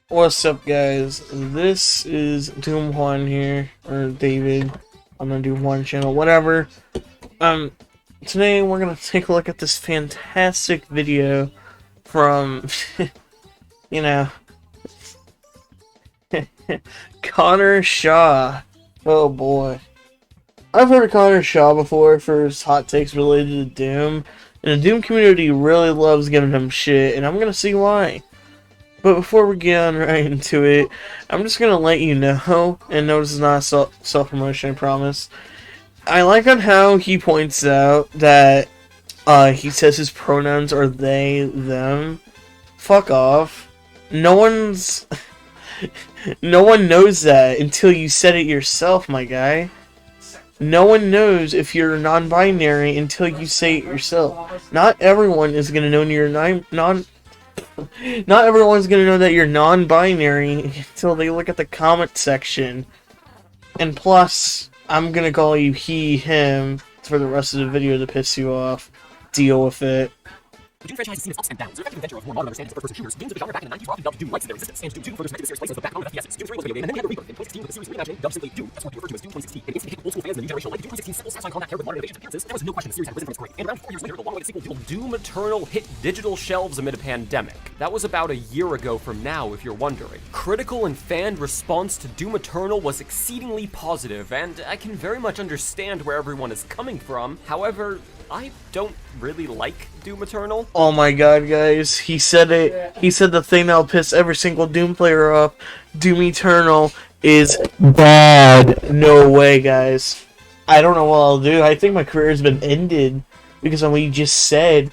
What's up, guys? This is Doom Juan here, or David on the Doom Juan channel, whatever. Today we're gonna take a look at this fantastic video from, you know, Connor Shaw. Oh boy. I've heard of Connor Shaw before for his hot takes related to Doom, and the Doom community really loves giving him shit, and I'm gonna see why. But before we get on right into it, I'm just going to let you know, and no, this is not self-promotion, I promise. I like on how he points out that he says his pronouns are they, them. Fuck off. No one knows that until you said it yourself, my guy. No one knows if you're non-binary until you say it yourself. Not everyone is going to know Not everyone's gonna know that you're non-binary until they look at the comment section. And plus, I'm gonna call you he, him for the rest of the video to piss you off. Deal with it. The Doom franchise has seen its ups and downs. The effective adventure of more modern understandings of first-person shooters. Games of the genre back in the 90s were often dubbed Doom rights to their resistance, and Doom 2 further cemented the series' place as the backbone of FPSs. Doom 3 was a video game, and then we had a rebirth in 2016 with the series reimagining, dubbed simply Doom. That's what we refer to as Doom 2016. It instantly hit old-school fans in the new generation like the Doom 2016 simple satisfying combat paired with modern innovations and appearances. There was no question the series had risen from its grave. And around 4 years later, the long-awaited sequel, Doom Eternal, hit digital shelves amid a pandemic. That was about a year ago from now, if you're wondering. Critical and fan response to Doom Eternal was exceedingly positive, and I can very much understand where everyone is coming from. However, I don't really like Doom Eternal. Oh my god, guys. He said it. He said the thing that'll piss every single Doom player off. Doom Eternal is bad. No way, guys. I don't know what I'll do. I think my career has been ended because of what you just said.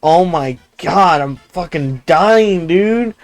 Oh my god, I'm fucking dying, dude.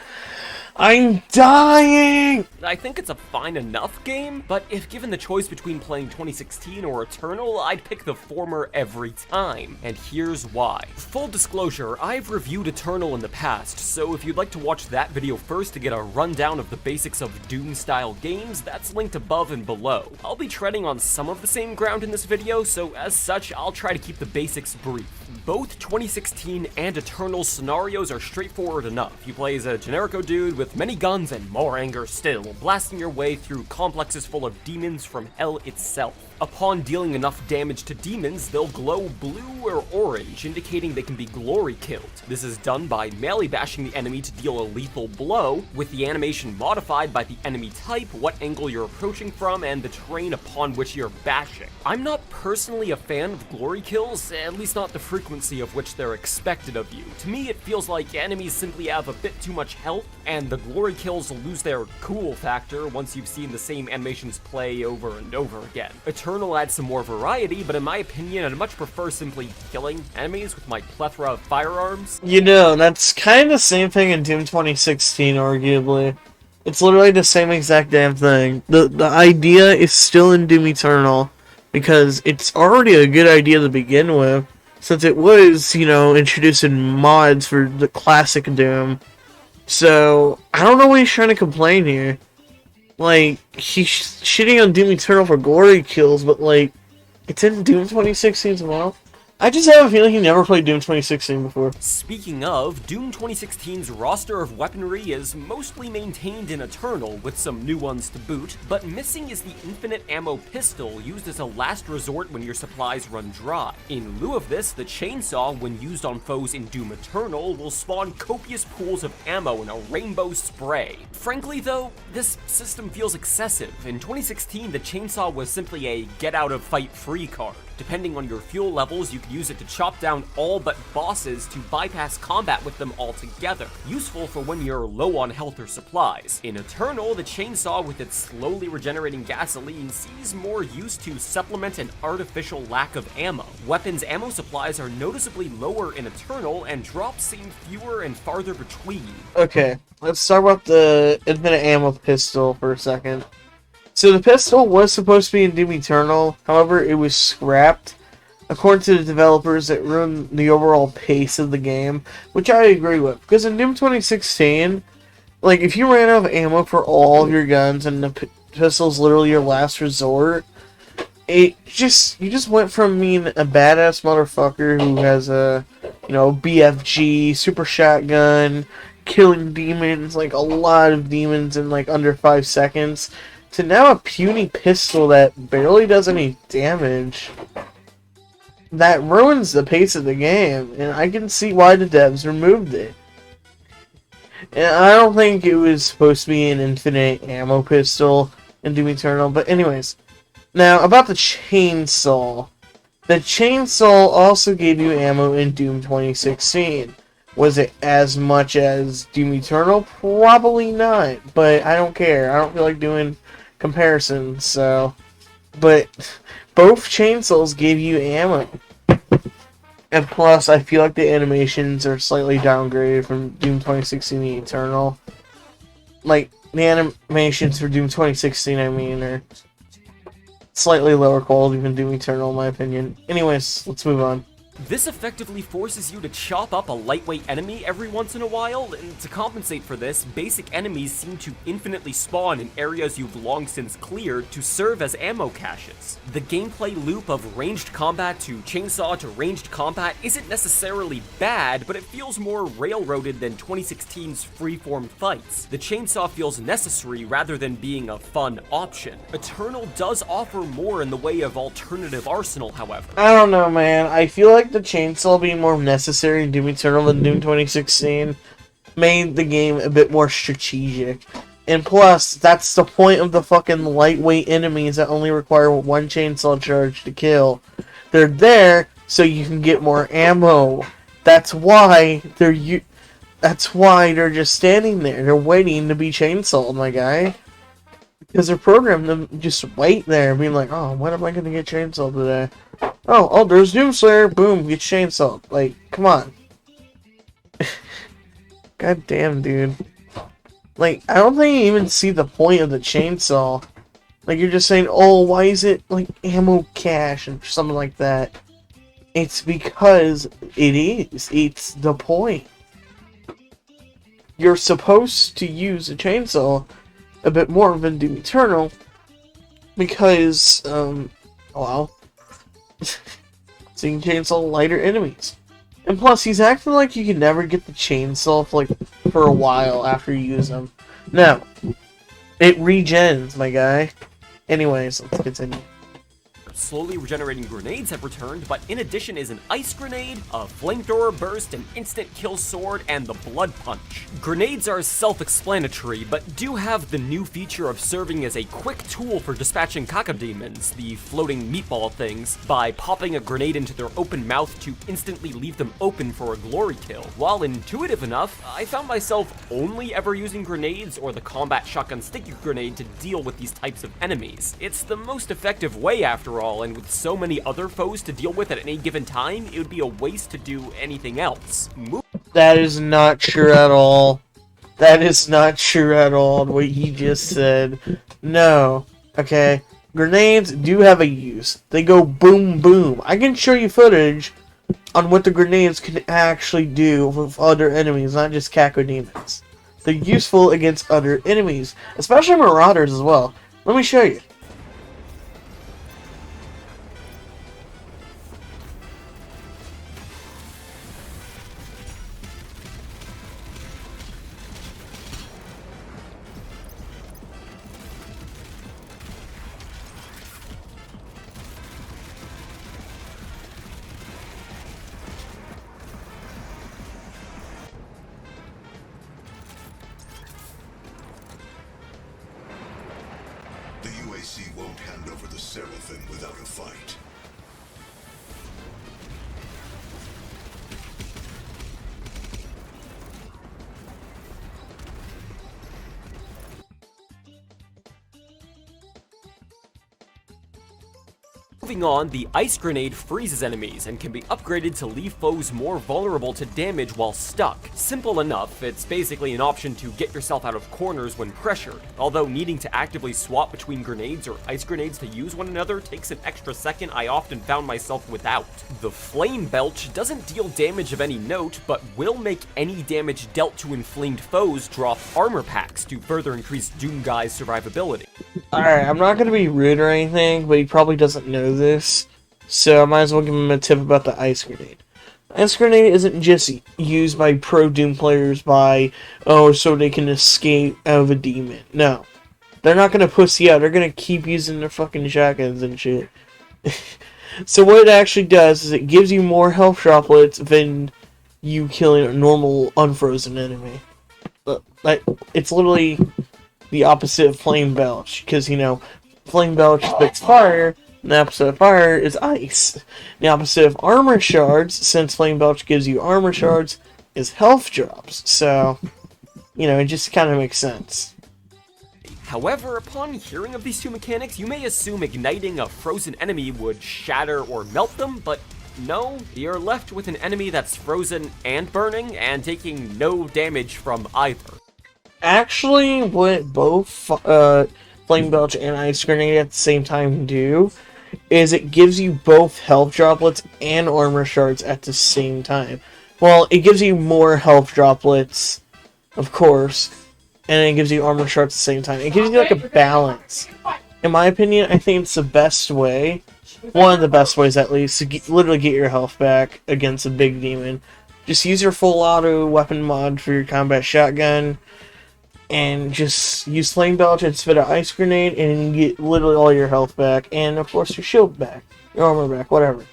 I'm dying! I think it's a fine enough game, but if given the choice between playing 2016 or Eternal, I'd pick the former every time, and here's why. Full disclosure, I've reviewed Eternal in the past, so if you'd like to watch that video first to get a rundown of the basics of Doom-style games, that's linked above and below. I'll be treading on some of the same ground in this video, so as such, I'll try to keep the basics brief. Both 2016 and Eternal scenarios are straightforward enough. You play as a generico dude with many guns and more anger still, blasting your way through complexes full of demons from hell itself. Upon dealing enough damage to demons, they'll glow blue or orange, indicating they can be glory killed. This is done by melee bashing the enemy to deal a lethal blow, with the animation modified by the enemy type, what angle you're approaching from, and the terrain upon which you're bashing. I'm not personally a fan of glory kills, at least not the frequency of which they're expected of you. To me, it feels like enemies simply have a bit too much health, and the glory kills lose their cool factor once you've seen the same animations play over and over again. Eternal adds some more variety, but in my opinion, I'd much prefer simply killing enemies with my plethora of firearms. You know, that's kind of the same thing in Doom 2016, arguably. It's literally the same exact damn thing. The idea is still in Doom Eternal, because it's already a good idea to begin with, since it was, you know, introducing mods for the classic Doom. So, I don't know what he's trying to complain here. Like, he's shitting on Doom Eternal for glory kills, but like, it's in Doom 2016 as well. I just have a feeling he never played Doom 2016 before. Speaking of, Doom 2016's roster of weaponry is mostly maintained in Eternal, with some new ones to boot, but missing is the infinite ammo pistol, used as a last resort when your supplies run dry. In lieu of this, the chainsaw, when used on foes in Doom Eternal, will spawn copious pools of ammo in a rainbow spray. Frankly though, this system feels excessive. In 2016, the chainsaw was simply a get-out-of-fight-free card. Depending on your fuel levels, you could use it to chop down all but bosses to bypass combat with them altogether. Useful for when you're low on health or supplies. In Eternal, the chainsaw with its slowly regenerating gasoline sees more use to supplement an artificial lack of ammo. Weapons ammo supplies are noticeably lower in Eternal, and drops seem fewer and farther between. Okay, let's talk about the infinite ammo pistol for a second. So the pistol was supposed to be in Doom Eternal, however it was scrapped. According to the developers, it ruined the overall pace of the game, which I agree with. Because in Doom 2016, like, if you ran out of ammo for all of your guns and the pistol's literally your last resort, you just went from being a badass motherfucker who has a, BFG, super shotgun, killing demons, like a lot of demons in like under 5 seconds, to now a puny pistol that barely does any damage. That ruins the pace of the game, and I can see why the devs removed it. And I don't think it was supposed to be an infinite ammo pistol in Doom Eternal, but anyways. Now, about the chainsaw. The chainsaw also gave you ammo in Doom 2016. Was it as much as Doom Eternal? Probably not, but I don't care. I don't feel like doing comparisons, so... But both chainsaws gave you ammo. And plus, I feel like the animations are slightly downgraded from Doom 2016 to Eternal. Like, the animations for Doom 2016, I mean, are slightly lower quality than Doom Eternal, in my opinion. Anyways, let's move on. This effectively forces you to chop up a lightweight enemy every once in a while, and to compensate for this, basic enemies seem to infinitely spawn in areas you've long since cleared to serve as ammo caches. The gameplay loop of ranged combat to chainsaw to ranged combat isn't necessarily bad, but it feels more railroaded than 2016's freeform fights. The chainsaw feels necessary rather than being a fun option. Eternal does offer more in the way of alternative arsenal, however. I don't know, man. I feel like the chainsaw being more necessary in Doom Eternal than Doom 2016 made the game a bit more strategic. And plus, that's the point of the fucking lightweight enemies that only require one chainsaw charge to kill. They're there so you can get more ammo. That's why they're just standing there. They're waiting to be chainsawed, my guy. Because they're programmed to just wait there, being like, oh, when am I going to get chainsawed today? Oh, there's Doomslayer. Boom, get chainsawed. Like, come on. God damn, dude. Like, I don't think you even see the point of the chainsaw. Like, you're just saying, oh, why is it, like, ammo cache and something like that? It's because it is. It's the point. You're supposed to use a chainsaw a bit more than Doom Eternal because, well, so you can chainsaw lighter enemies. And plus, he's acting like you can never get the chainsaw for a while after you use them. No. It regens, my guy. Anyways, let's continue. Slowly regenerating grenades have returned, but in addition is an ice grenade, a flamethrower burst, an instant kill sword, and the blood punch. Grenades are self-explanatory, but do have the new feature of serving as a quick tool for dispatching cacodemons, the floating meatball things, by popping a grenade into their open mouth to instantly leave them open for a glory kill. While intuitive enough, I found myself only ever using grenades or the combat shotgun sticky grenade to deal with these types of enemies. It's the most effective way after all, and with so many other foes to deal with at any given time, it would be a waste to do anything else. That is not true at all. That is not true at all, what he just said. No. Okay. Grenades do have a use. They go boom boom. I can show you footage on what the grenades can actually do with other enemies, not just cacodemons. They're useful against other enemies, especially marauders as well. Let me show you. The UAC won't hand over the Seraphim without a fight. Moving on, the ice grenade freezes enemies and can be upgraded to leave foes more vulnerable to damage while stuck. Simple enough, it's basically an option to get yourself out of corners when pressured, although needing to actively swap between grenades or ice grenades to use one another takes an extra second I often found myself without. The Flame Belch doesn't deal damage of any note, but will make any damage dealt to inflamed foes drop armor packs to further increase Doomguy'S survivability. Alright, I'm not going to be rude or anything, but he probably doesn't know this, so I might as well give him a tip about the ice grenade. Ice Grenade isn't just used by pro Doom players so they can escape out of a demon. No. They're not gonna pussy out. They're gonna keep using their fucking shotguns and shit. So what it actually does is it gives you more health droplets than you killing a normal unfrozen enemy. It's literally the opposite of Flame Belch, because, Flame Belch spits fire, and the opposite of fire is ice. The opposite of Armor Shards, since Flame Belch gives you Armor Shards, is health drops. So, it just kind of makes sense. However, upon hearing of these two mechanics, you may assume igniting a frozen enemy would shatter or melt them, but no, you're left with an enemy that's frozen and burning, and taking no damage from either. Actually, what both Flame Belch and Ice Grenade at the same time do is it gives you both health droplets and armor shards at the same time. Well, it gives you more health droplets, of course, and it gives you armor shards at the same time. It gives you like a balance. In my opinion, I think it's the best way, one of the best ways at least, to literally get your health back against a big demon. Just use your full auto weapon mod for your combat shotgun, and just use Flame Belch and spit an Ice Grenade, and you get literally all your health back, and of course your shield back, your armor back, whatever.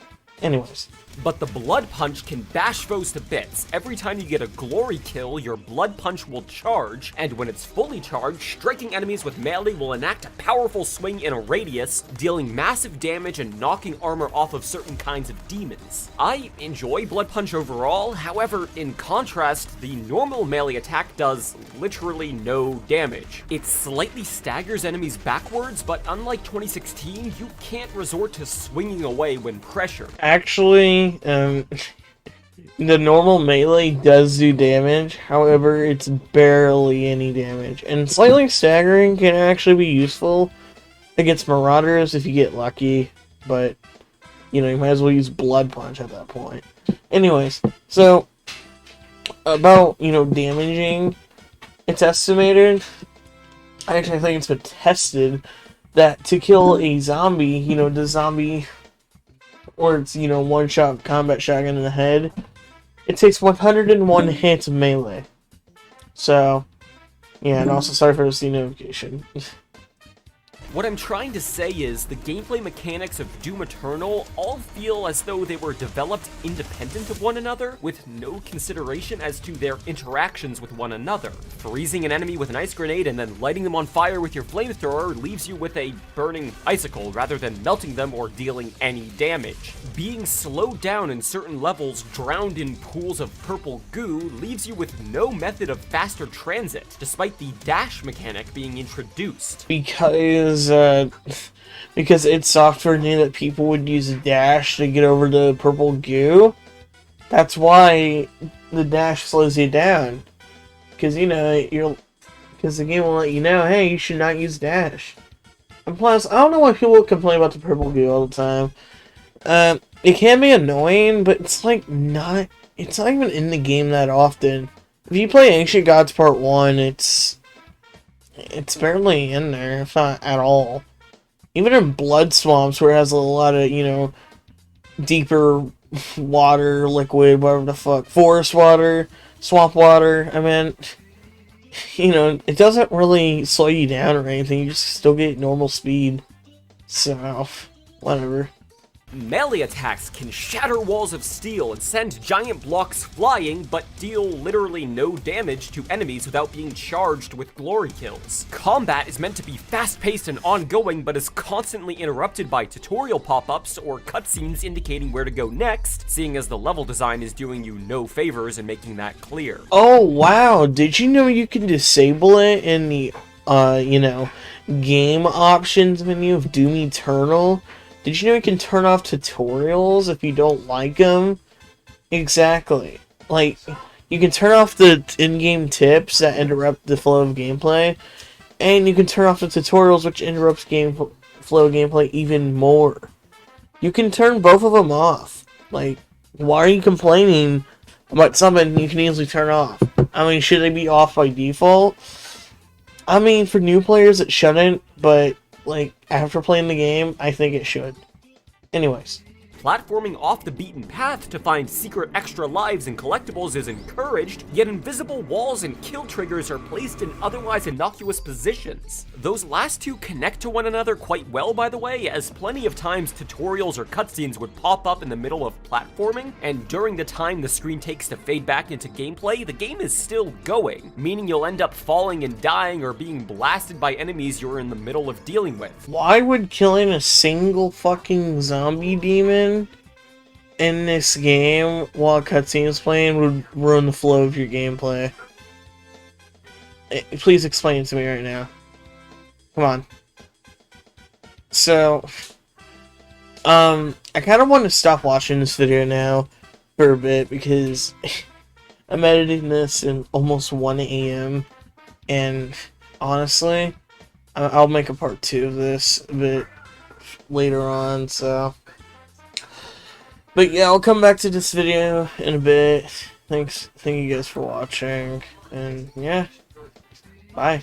Anyways. But the Blood Punch can bash foes to bits. Every time you get a glory kill, your Blood Punch will charge, and when it's fully charged, striking enemies with melee will enact a powerful swing in a radius, dealing massive damage and knocking armor off of certain kinds of demons. I enjoy Blood Punch overall, however, in contrast, the normal melee attack does literally no damage. It slightly staggers enemies backwards, but unlike 2016, you can't resort to swinging away when pressured. Actually, the normal melee does do damage, however, it's barely any damage. And slightly staggering can actually be useful against Marauders if you get lucky, but, you might as well use Blood Punch at that point. Anyways, so, about, damaging, it's estimated, I actually think it's been tested, that to kill a zombie, the zombie, or it's, one-shot combat shotgun in the head, it takes 101 hits of melee. So, yeah, and also sorry for the notification. What I'm trying to say is, the gameplay mechanics of Doom Eternal all feel as though they were developed independent of one another, with no consideration as to their interactions with one another. Freezing an enemy with an ice grenade and then lighting them on fire with your flamethrower leaves you with a burning icicle rather than melting them or dealing any damage. Being slowed down in certain levels, drowned in pools of purple goo, leaves you with no method of faster transit, despite the dash mechanic being introduced. Because id Software knew that people would use a dash to get over the purple goo. That's why the dash slows you down. Because, because the game will let you know, hey, you should not use dash. And plus, I don't know why people complain about the purple goo all the time. It can be annoying, but it's not even in the game that often. If you play Ancient Gods Part 1, it's barely in there, if not at all. Even in Blood Swamps, where it has a lot of, deeper water, liquid, whatever the fuck, forest water, swamp water, I mean, it doesn't really slow you down or anything, you just still get normal speed. So, whatever. Melee attacks can shatter walls of steel and send giant blocks flying, but deal literally no damage to enemies without being charged with glory kills. Combat is meant to be fast-paced and ongoing, but is constantly interrupted by tutorial pop-ups or cutscenes indicating where to go next, seeing as the level design is doing you no favors in making that clear. Oh wow, did you know you can disable it in the, game options menu of Doom Eternal? Did you know you can turn off tutorials if you don't like them? Exactly. You can turn off the in-game tips that interrupt the flow of gameplay, and you can turn off the tutorials which interrupts flow of gameplay even more. You can turn both of them off. Why are you complaining about something you can easily turn off? I mean, should they be off by default? I mean, for new players it shouldn't, but after playing the game, I think it should. Anyways. Platforming off the beaten path to find secret extra lives and collectibles is encouraged, yet invisible walls and kill triggers are placed in otherwise innocuous positions. Those last two connect to one another quite well, by the way, as plenty of times tutorials or cutscenes would pop up in the middle of platforming, and during the time the screen takes to fade back into gameplay, the game is still going, meaning you'll end up falling and dying or being blasted by enemies you're in the middle of dealing with. Why would killing a single fucking zombie demon in this game while a cutscene is playing would ruin the flow of your gameplay? Please explain it to me right now. Come on. So, I kind of want to stop watching this video now for a bit because I'm editing this in almost 1 a.m. and honestly, I'll make a part 2 of this a bit later on, so. But yeah, I'll come back to this video in a bit. Thank you guys for watching, and yeah, bye.